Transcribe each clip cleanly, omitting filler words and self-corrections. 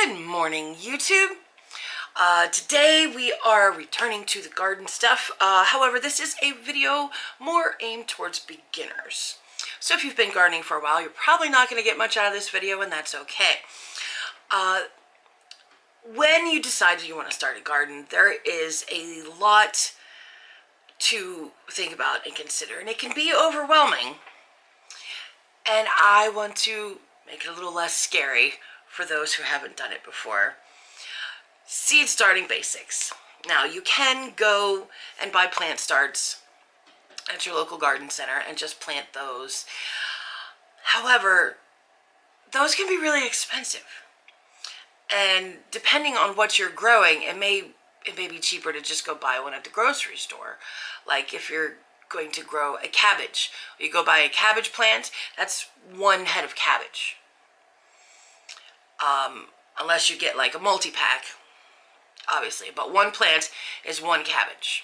Good morning, YouTube. Today we are returning to the garden stuff. However, this is a video more aimed towards beginners. So if you've been gardening for a while, you're probably not going to get much out of this video, and that's okay. When you decide you want to start a garden, there is a lot to think about and consider, and it can be overwhelming. And I want to make it a little less scary for those who haven't done it before. Seed starting basics. Now, you can go and buy plant starts at your local garden center and just plant those. However, those can be really expensive. And depending on what you're growing, it may be cheaper to just go buy one at the grocery store. Like if you're going to grow a cabbage, you go buy a cabbage plant, that's one head of cabbage. Unless you get like a multi-pack, obviously, but one plant is one cabbage.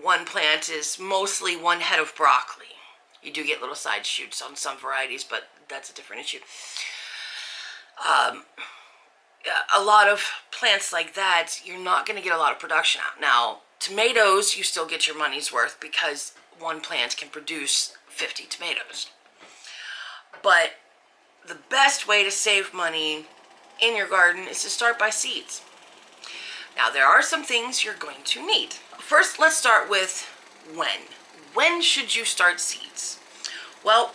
One plant is mostly one head of broccoli. You do get little side shoots on some varieties, but that's a different issue. A lot of plants like that, you're not going to get a lot of production out. Now, tomatoes, you still get your money's worth because one plant can produce 50 tomatoes. But the best way to save money in your garden is to start by seeds. Now, there are some things you're going to need. First, let's start with when. When should you start seeds? Well,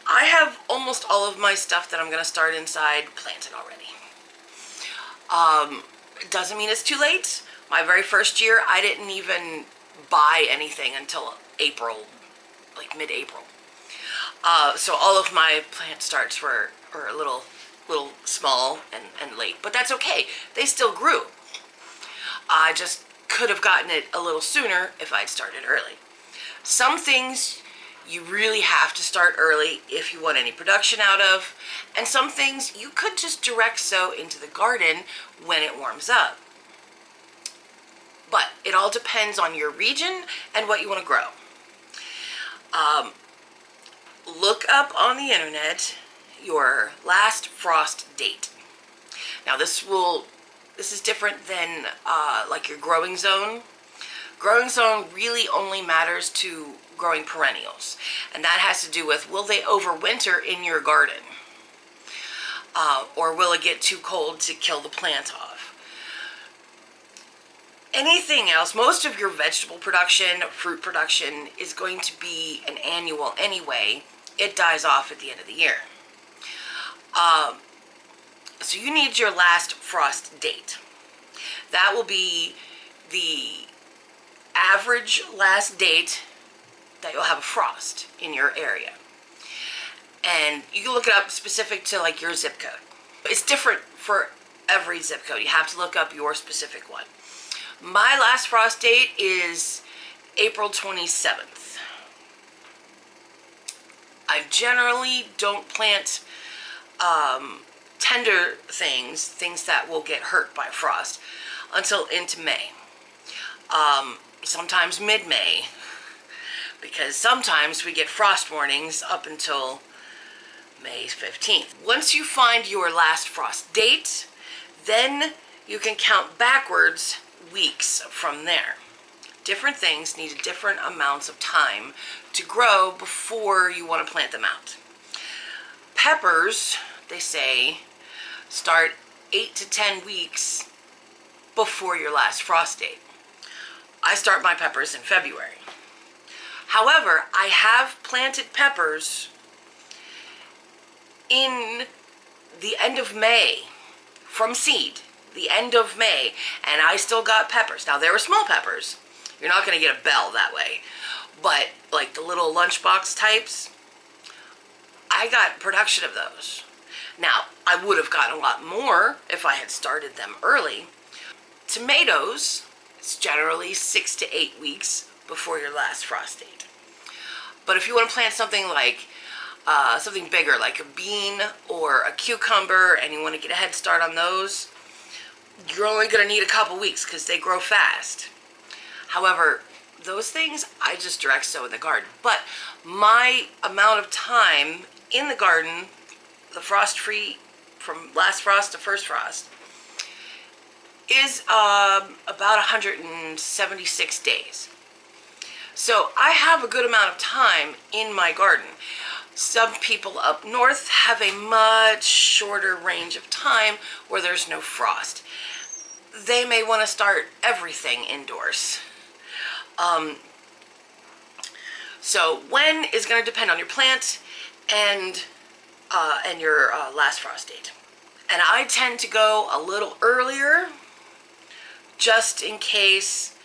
I have almost all of my stuff that I'm going to start inside planted already. It doesn't mean it's too late. My very first year, I didn't even buy anything until April, like mid-April. So all of my plant starts were a little small and late, but that's okay. They still grew. I just could have gotten it a little sooner if I'd started early. Some things you really have to start early if you want any production out of, and some things you could just direct sow into the garden when it warms up. But it all depends on your region and what you want to grow. Look up on the internet your last frost date. Now this is different than like your growing zone. Growing zone really only matters to growing perennials, and that has to do with, will they overwinter in your garden? Or will it get too cold to kill the plant off? Anything else, most of your vegetable production, fruit production is going to be an annual anyway. It dies off at the end of the year. So you need your last frost date. That will be the average last date that you'll have a frost in your area. And you can look it up specific to like your zip code. It's different for every zip code. You have to look up your specific one. My last frost date is April 27th. I generally don't plant tender things that will get hurt by frost, until into May. Sometimes mid-May, because sometimes we get frost warnings up until May 15th. Once you find your last frost date, then you can count backwards weeks from there. Different things need different amounts of time to grow before you want to plant them out. Peppers, they say, start 8 to 10 weeks before your last frost date. I start my peppers in February. However, I have planted peppers in the end of May from seed, the end of May, and I still got peppers. Now, they were small peppers. You're not going to get a bell that way. But like the little lunchbox types, I got production of those. Now, I would have gotten a lot more if I had started them early. Tomatoes, it's generally 6 to 8 weeks before your last frost date. But if you want to plant something like something bigger, like a bean or a cucumber, and you want to get a head start on those, you're only going to need a couple weeks because they grow fast. However, those things I just direct sow in the garden. But my amount of time in the garden, the frost-free from last frost to first frost is about 176 days. So I have a good amount of time in my garden. Some people up north have a much shorter range of time where there's no frost. They may want to start everything indoors. So when is going to depend on your plant and your last frost date. And I tend to go a little earlier just in case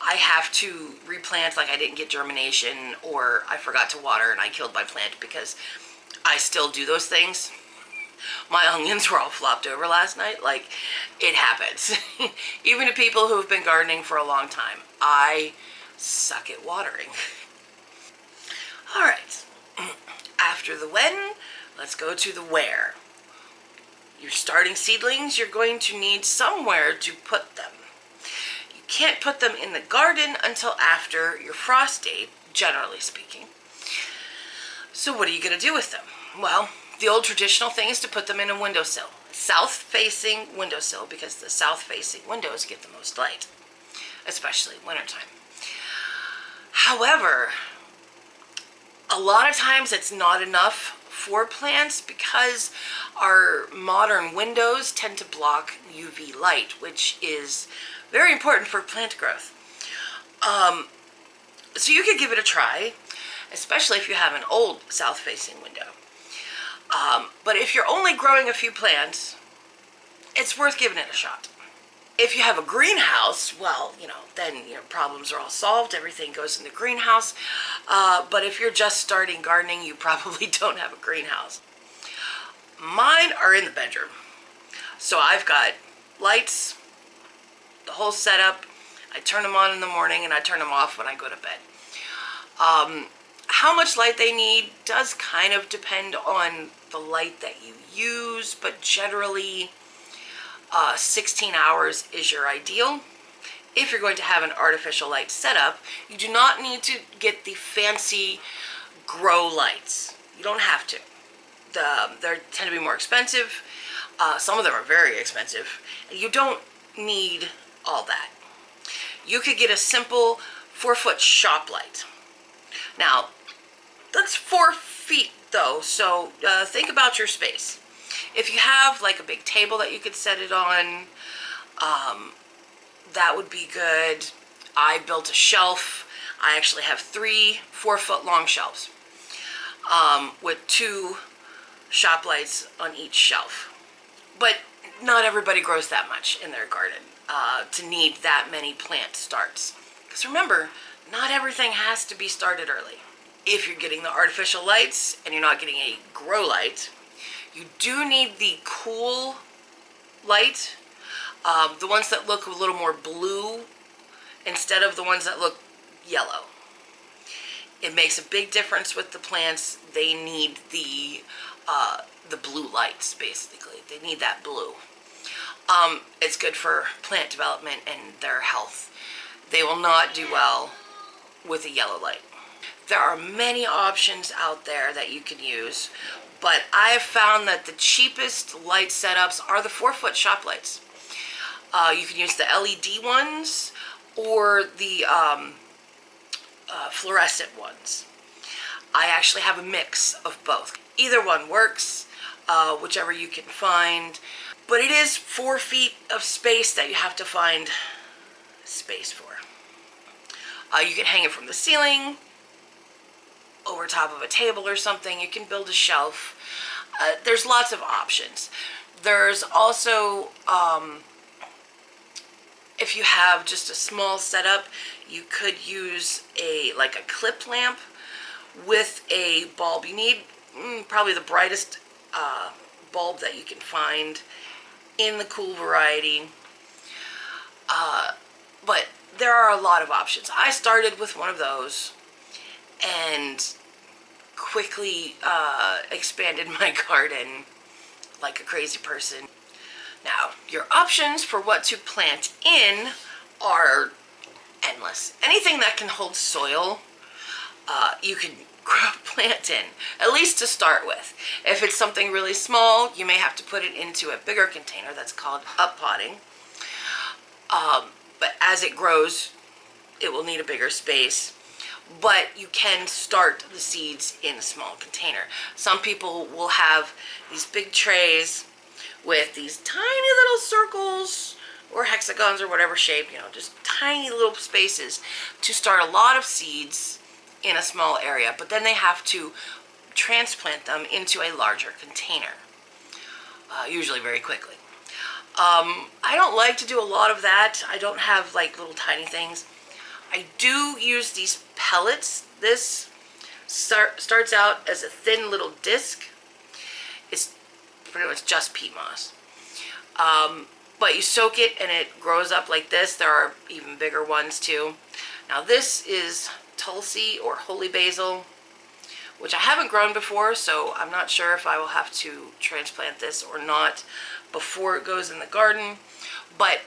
I have to replant, like I didn't get germination or I forgot to water and I killed my plant, because I still do those things. My onions were all flopped over last night. Like, it happens. Even to people who have been gardening for a long time. I suck at watering. All right. After the when, let's go to the where. You're starting seedlings, you're going to need somewhere to put them. You can't put them in the garden until after your frost date, generally speaking. So what are you going to do with them? Well, the old traditional thing is to put them in a windowsill. South-facing windowsill, because the south-facing windows get the most light, especially wintertime. However, a lot of times it's not enough for plants because our modern windows tend to block UV light, which is very important for plant growth. So you could give it a try, especially if you have an old south-facing window. But if you're only growing a few plants, it's worth giving it a shot. If you have a greenhouse, well, then your problems are all solved. Everything goes in the greenhouse. But if you're just starting gardening, you probably don't have a greenhouse. Mine are in the bedroom. So I've got lights, the whole setup. I turn them on in the morning and I turn them off when I go to bed. How much light they need does kind of depend on the light that you use, but generally 16 hours is your ideal. If you're going to have an artificial light setup, you do not need to get the fancy grow lights. You don't have to. They tend to be more expensive. Some of them are very expensive. You don't need all that. You could get a simple 4-foot shop light. Now, that's 4 feet though, so think about your space. If you have like a big table that you could set it on, that would be good. I built a shelf. I actually have 3 4-foot long shelves with 2 shop lights on each shelf. But not everybody grows that much in their garden to need that many plant starts. Because remember, not everything has to be started early. If you're getting the artificial lights and you're not getting a grow light, you do need the cool light, the ones that look a little more blue instead of the ones that look yellow. It makes a big difference with the plants. They need the blue lights, basically. They need that blue. It's good for plant development and their health. They will not do well with a yellow light. There are many options out there that you can use, but I have found that the cheapest light setups are the 4-foot shop lights. You can use the LED ones or the fluorescent ones. I actually have a mix of both. Either one works, whichever you can find, but it is 4 feet of space that you have to find space for. You can hang it from the ceiling, over top of a table or something. You can build a shelf. There's lots of options. There's also, if you have just a small setup, you could use a clip lamp with a bulb. You need probably the brightest bulb that you can find in the cool variety. But there are a lot of options. I started with one of those and quickly expanded my garden like a crazy person. Now, your options for what to plant in are endless. Anything that can hold soil, you can plant in, at least to start with. If it's something really small, you may have to put it into a bigger container. That's called up potting. But as it grows, it will need a bigger space. But you can start the seeds in a small container. Some people will have these big trays with these tiny little circles or hexagons or whatever shape, just tiny little spaces to start a lot of seeds in a small area. But then they have to transplant them into a larger container, usually very quickly. I don't like to do a lot of that. I don't have like little tiny things. I do use these pellets. This starts out as a thin little disc. It's pretty much just peat moss. But you soak it and it grows up like this. There are even bigger ones too. Now this is Tulsi or holy basil, which I haven't grown before, so I'm not sure if I will have to transplant this or not before it goes in the garden. But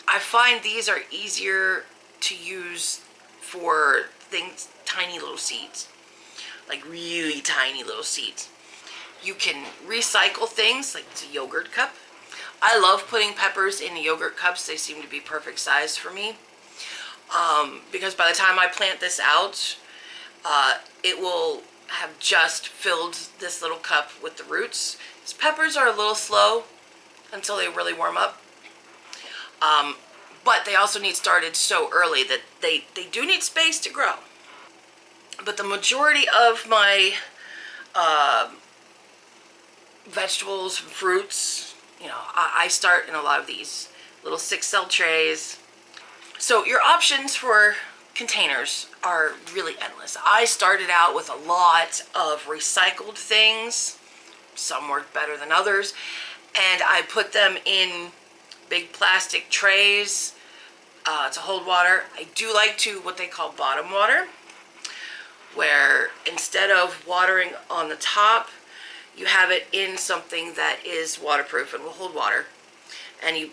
I find these are easier to use for things, tiny little seeds, like really tiny little seeds. You can recycle things, like it's a yogurt cup. I love putting peppers in yogurt cups. They seem to be perfect size for me. Because by the time I plant this out, it will have just filled this little cup with the roots. These peppers are a little slow until they really warm up. But they also need started so early that they do need space to grow. But the majority of my vegetables, fruits, I start in a lot of these little 6-cell trays. So your options for containers are really endless. I started out with a lot of recycled things. Some work better than others. And I put them in big plastic trays to hold water. I do like to what they call bottom water, where instead of watering on the top, you have it in something that is waterproof and will hold water. And you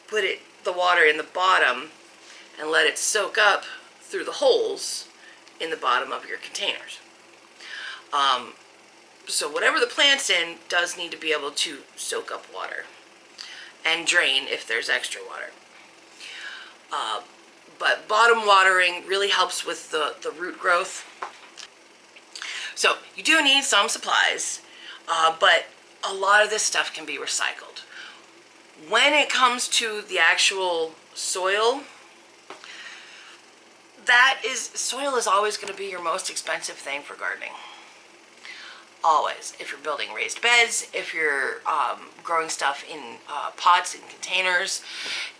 put the water in the bottom and let it soak up through the holes in the bottom of your containers. So whatever the plant's in does need to be able to soak up water and drain if there's extra water. But bottom watering really helps with the root growth. So you do need some supplies, but a lot of this stuff can be recycled. When it comes to the actual soil, soil is always going to be your most expensive thing for gardening. Always. If you're building raised beds, if you're growing stuff in pots and containers,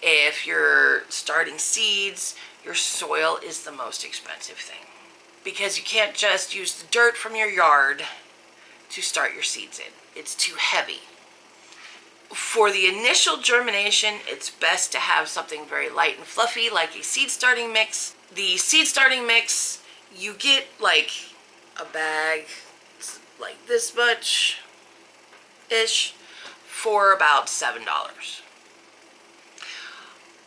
if you're starting seeds, your soil is the most expensive thing. Because you can't just use the dirt from your yard to start your seeds in. It's too heavy. For the initial germination, it's best to have something very light and fluffy, like a seed starting mix. The seed starting mix, you get like a bag like this much ish for about $7.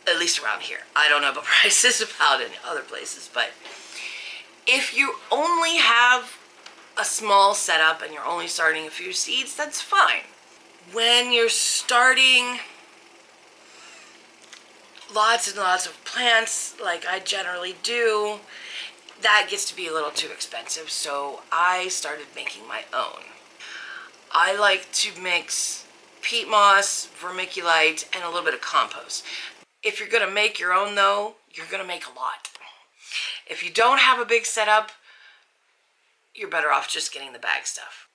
At least around here. I don't know about prices about in other places, but if you only have a small setup and you're only starting a few seeds, that's fine. When you're starting lots and lots of plants, like I generally do, that gets to be a little too expensive, so I started making my own. I like to mix peat moss, vermiculite, and a little bit of compost. If you're going to make your own, though, you're going to make a lot. If you don't have a big setup, you're better off just getting the bag stuff.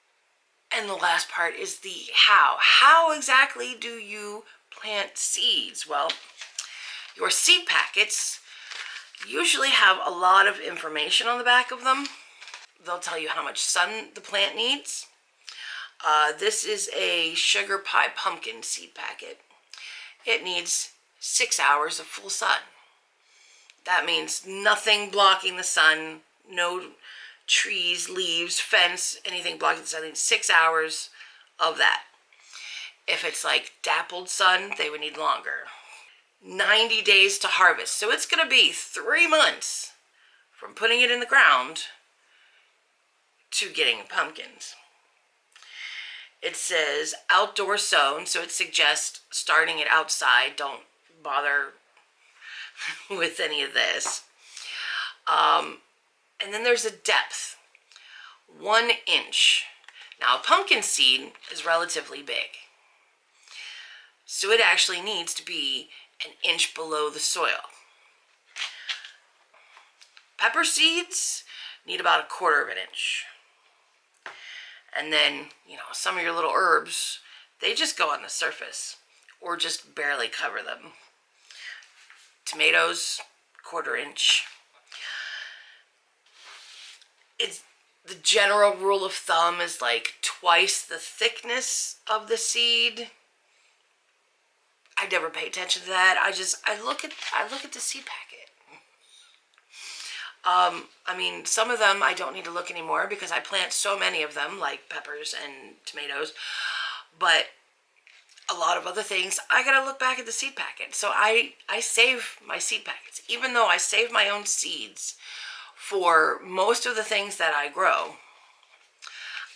And the last part is the how. How exactly do you plant seeds? Well, your seed packets usually have a lot of information on the back of them. They'll tell you how much sun the plant needs. This is a sugar pie pumpkin seed packet. It needs 6 hours of full sun. That means nothing blocking the sun, no trees, leaves, fence, anything blocking the sun. It needs 6 hours of that. If it's like dappled sun, they would need longer. 90 days to harvest. So it's going to be 3 months from putting it in the ground to getting pumpkins. It says outdoor sown, so it suggests starting it outside. Don't bother with any of this. And then there's a depth, 1 inch. Now, a pumpkin seed is relatively big, so it actually needs to be 1 inch below the soil. Pepper seeds need about 1/4 inch. And then, some of your little herbs, they just go on the surface or just barely cover them. Tomatoes, 1/4 inch. It's the general rule of thumb is like twice the thickness of the seed. I never pay attention to that. I look at the seed packet. Some of them I don't need to look anymore because I plant so many of them, like peppers and tomatoes. But a lot of other things, I gotta look back at the seed packet. So I save my seed packets. Even though I save my own seeds for most of the things that I grow,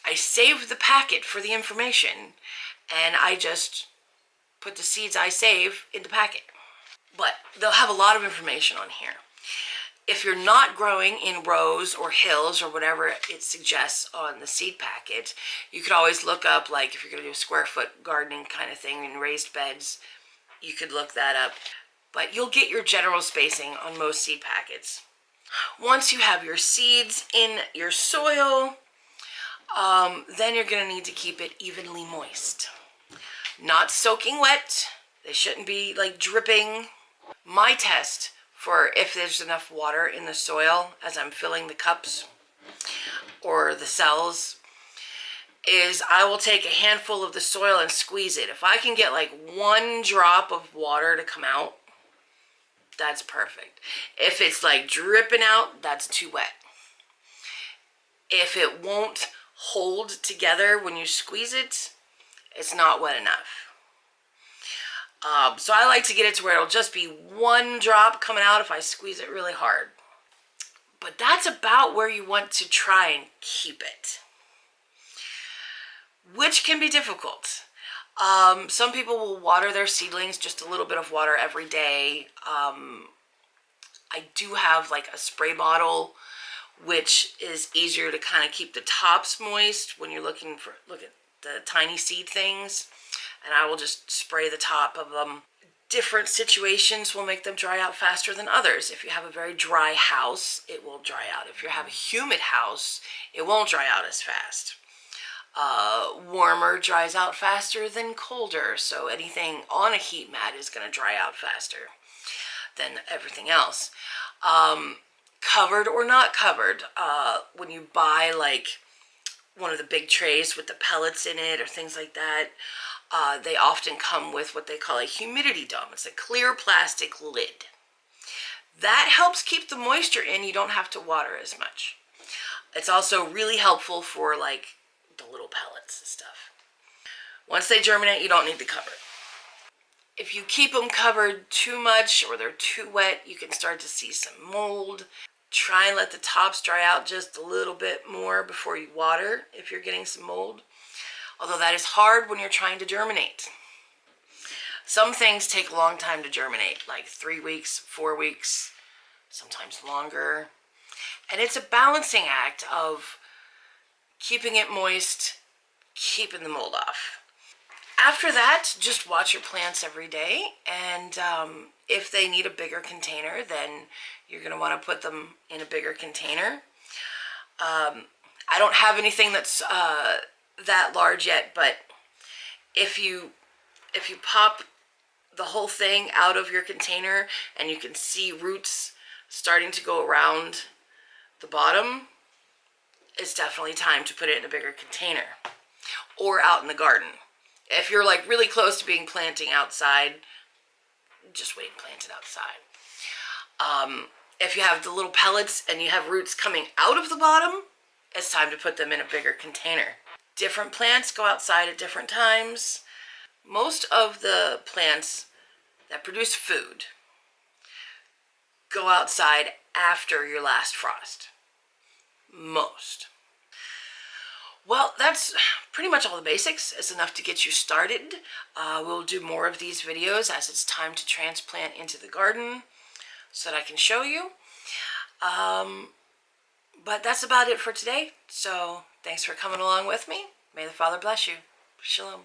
I save the packet for the information, and I just put the seeds I save in the packet. But they'll have a lot of information on here. If you're not growing in rows or hills or whatever it suggests on the seed packet, you could always look up, like if you're going to do a square foot gardening kind of thing in raised beds, you could look that up. But you'll get your general spacing on most seed packets. Once you have your seeds in your soil, then you're going to need to keep it evenly moist. Not soaking wet. They shouldn't be like dripping. My test for if there's enough water in the soil as I'm filling the cups or the cells is I will take a handful of the soil and squeeze it. If I can get like 1 drop of water to come out, that's perfect. If it's like dripping out, that's too wet. If it won't hold together when you squeeze it, it's not wet enough. So I like to get it to where it'll just be 1 drop coming out if I squeeze it really hard. But that's about where you want to try and keep it, which can be difficult. Some people will water their seedlings, just a little bit of water every day. I do have like a spray bottle, which is easier to kind of keep the tops moist when you're look at the tiny seed things. And I will just spray the top of them. Different situations will make them dry out faster than others. If you have a very dry house, it will dry out. If you have a humid house, it won't dry out as fast. Warmer dries out faster than colder, so anything on a heat mat is going to dry out faster than everything else. Covered or not covered, when you buy like one of the big trays with the pellets in it or things like that, they often come with what they call a humidity dome. It's a clear plastic lid. That helps keep the moisture in. You don't have to water as much. It's also really helpful for like the little pellets and stuff. Once they germinate, you don't need to cover it. If you keep them covered too much or they're too wet, you can start to see some mold. Try and let the tops dry out just a little bit more before you water if you're getting some mold. Although that is hard when you're trying to germinate. Some things take a long time to germinate, like 3 weeks, 4 weeks, sometimes longer. And it's a balancing act of keeping it moist, keeping the mold off. After that, just watch your plants every day. And if they need a bigger container, then you're going to want to put them in a bigger container. I don't have anything that's that large yet, but if you pop the whole thing out of your container and you can see roots starting to go around the bottom, it's definitely time to put it in a bigger container or out in the garden. If you're like really close to being planting outside, just wait and plant it outside. If you have the little pellets and you have roots coming out of the bottom, it's time to put them in a bigger container. Different plants go outside at different times. Most of the plants that produce food go outside after your last frost. Most. Well, that's pretty much all the basics. It's enough to get you started. We'll do more of these videos as it's time to transplant into the garden so that I can show you. But that's about it for today. So thanks for coming along with me. May the Father bless you. Shalom.